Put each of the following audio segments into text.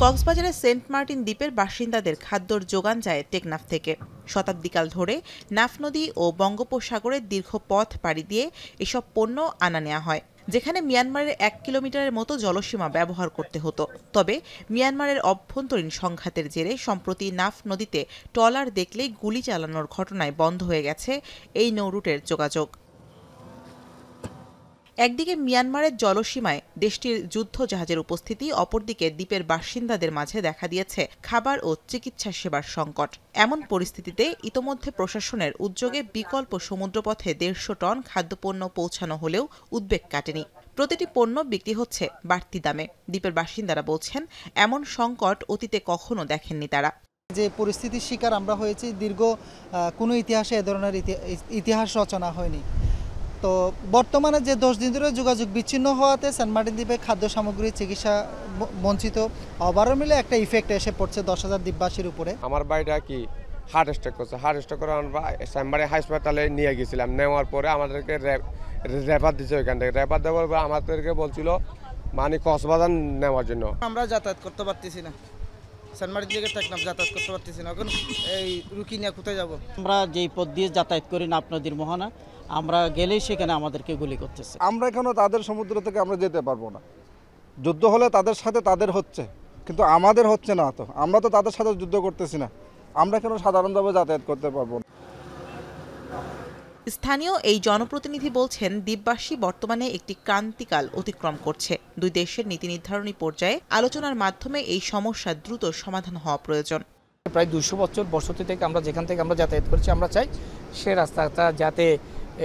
কক্সবাজারের Saint Martin দ্বীপের বাসিন্দাদের খাদ্যর যোগান যায় টেকনাফ থেকে। শতাব্দীকাল ধরে নাফ নদী ও বঙ্গোপসাগরের দীর্ঘ পথ পাড়ি দিয়ে এসব পণ্য আনা নেওয়া হয়, যেখানে মিয়ানমারের 1 কিলোমিটারের মতো জলসীমা ব্যবহার করতে হতো। তবে মিয়ানমারের অভ্যন্তরীণ সংঘাতের জেরে সম্প্রতি নাফ নদীতে ট্রলার দেখলেই গুলি চালানোর ঘটনায় বন্ধ হয়ে গেছে এই নৌরুটের যোগাযোগ। একদিকে মিয়ানমারের জলসীমায় দেশটির যুদ্ধ জাহাজের উপস্থিতি, অপরদিকে দ্বীপের বাসিন্দাদের মাঝে দেখা দিয়েছে খাবার ও চিকিৎসা সেবার সংকট। এমন পরিস্থিতিতে ইতোমধ্যে প্রশাসনের উদ্যোগে বিকল্প সমুদ্রপথে 150 টন খাদ্যপণ্য পৌঁছানো হলেও উদ্বেগ কাটেনি। প্রতিটি পণ্য বিক্রি হচ্ছে বাড়তি দামে। দ্বীপের বাসিন্দারা বলছেন, এমন সংকট অতীতে কখনো দেখেননি তারা। যে পরিস্থিতির শিকার আমরা হয়েছি, দীর্ঘ কোনো ইতিহাসে এ ধরনের ইতিহাস রচনা হয়নি। তো বর্তমানে যে 10 দিন ধরে যোগাযোগ বিচ্ছিন্ন হওয়াতে সেন্ট মার্টিন দ্বীপে খাদ্য সামগ্রী, চিকিৎসা বঞ্চিত, ওভারঅল মিলে একটা ইফেক্ট এসে পড়ছে 10,000 দ্বীপবাসীর উপরে। আমার বাড়িটা কি হার্ট স্ট্রোক করছে। হার্ট স্ট্রোক করে আমরা চেম্বারে হাসপাতালে নিয়ে গেছিলাম। নেওয়ার পরে আমাদেরকে রেফার দিচ্ছে। ওইখান থেকে রেফার দেওয়ার পর আমাদেরকে বলছিল মানে কক্সবাজার নেওয়ার জন্য। আমরা যাতায়াত করতে পারতেছি না, সেন্ট মার্টিন থেকে টেকনাফ যাতায়াত করতে পারতেছি না। এখন এই রুকি নিয়ে কোথায় যাব? আমরা যেই পথ দিয়ে যাতায়াত করি নাফ নদীর মোহনা, আমরা গেলেই সেখানে আমাদেরকে গুলি করতেছে। আমরা এখনো তাদের সমুদ্র থেকে আমরা যেতে পারবো না। যুদ্ধ হলে তাদের সাথে তাদের হচ্ছে, কিন্তু আমাদের হচ্ছে না। তো আমরা তো তাদের সাথে যুদ্ধ করতেছি না, আমরা কেন সাধারণভাবে যাতায়াত করতে পারবো না? স্থানীয় এই জনপ্রতিনিধি বলছেন, দ্বীপবাসী বর্তমানে একটি ক্রান্তিকাল অতিক্রম করছে। দুই দেশের নীতি নির্ধারণী পর্যায়ে আলোচনার মাধ্যমে এই সমস্যা দ্রুত সমাধান হওয়া প্রয়োজন। প্রায় 200 বছর বসতি থেকে আমরা যেখান থেকে আমরা যাতায়াত করছি, আমরা চাই সে রাস্তাটা যাতে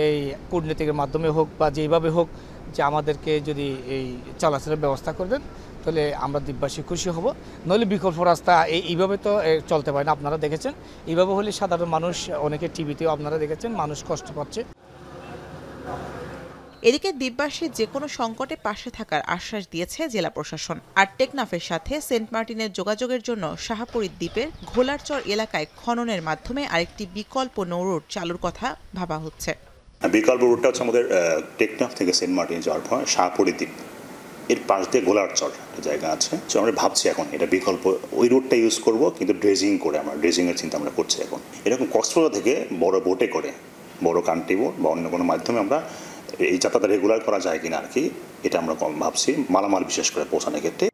এই কূটনীতিকের মাধ্যমে হোক বা যেইভাবে হোক, যে আমাদেরকে যদি এই চলাচলের ব্যবস্থা করে দেন, তাহলে আমরা দ্বীপবাসী খুশি হব। নইলে বিকল্প রাস্তা এইভাবে তো চলতে পারে না। আপনারা দেখেছেন, এইভাবে হলে সাধারণ মানুষ, অনেকে টিভিতেও আপনারা দেখেছেন, মানুষ কষ্ট পাচ্ছে। এদিকে দ্বীপবাসীর যে কোনো সংকটে পাশে থাকার আশ্বাস দিয়েছে জেলা প্রশাসন। আর টেকনাফের সাথে সেন্ট মার্টিনের যোগাযোগের জন্য শাহপরী দ্বীপের ঘোলারচর এলাকায় খননের মাধ্যমে আরেকটি বিকল্প নৌরুট চালুর কথা ভাবা হচ্ছে। বিকল্প রুটটা হচ্ছে আমাদের টেকনাফ থেকে সেন্ট মার্টিন যাওয়ার পর শাহপরী দ্বীপ, এর পাশ দিয়ে গোলারচর জায়গা আছে। তো আমরা ভাবছি এখন এটা বিকল্প ওই রুটটা ইউজ করব, কিন্তু ড্রেজিং করে, আমরা ড্রেজিংয়ের চিন্তা আমরা করছি এখন। এরকম কক্সবাজার থেকে বড় বোটে করে, বড় কান্ট্রি বোট বা অন্য কোনো মাধ্যমে আমরা এই যাত্রাটা রেগুলার করা যায় কিনা আর কি, এটা আমরা ভাবছি, মালামাল বিশেষ করে পৌঁছানোর ক্ষেত্রে।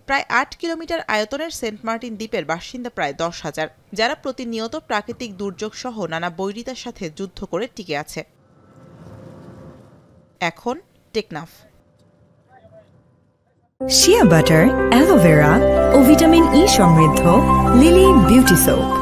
প্রায় 8 কিলোমিটার আয়তনের সেন্ট মার্টিন দ্বীপের বাসিন্দা প্রায় 10,000, যারা প্রতিনিয়ত প্রাকৃতিক দুর্যোগ সহ নানা বৈরিতার সাথে যুদ্ধ করে টিকে আছে। এখন টেকনাফ। শিয়া বাটার, অ্যালোভেরা ও ভিটামিন ই সমৃদ্ধ লিলি বিউটি সোপ।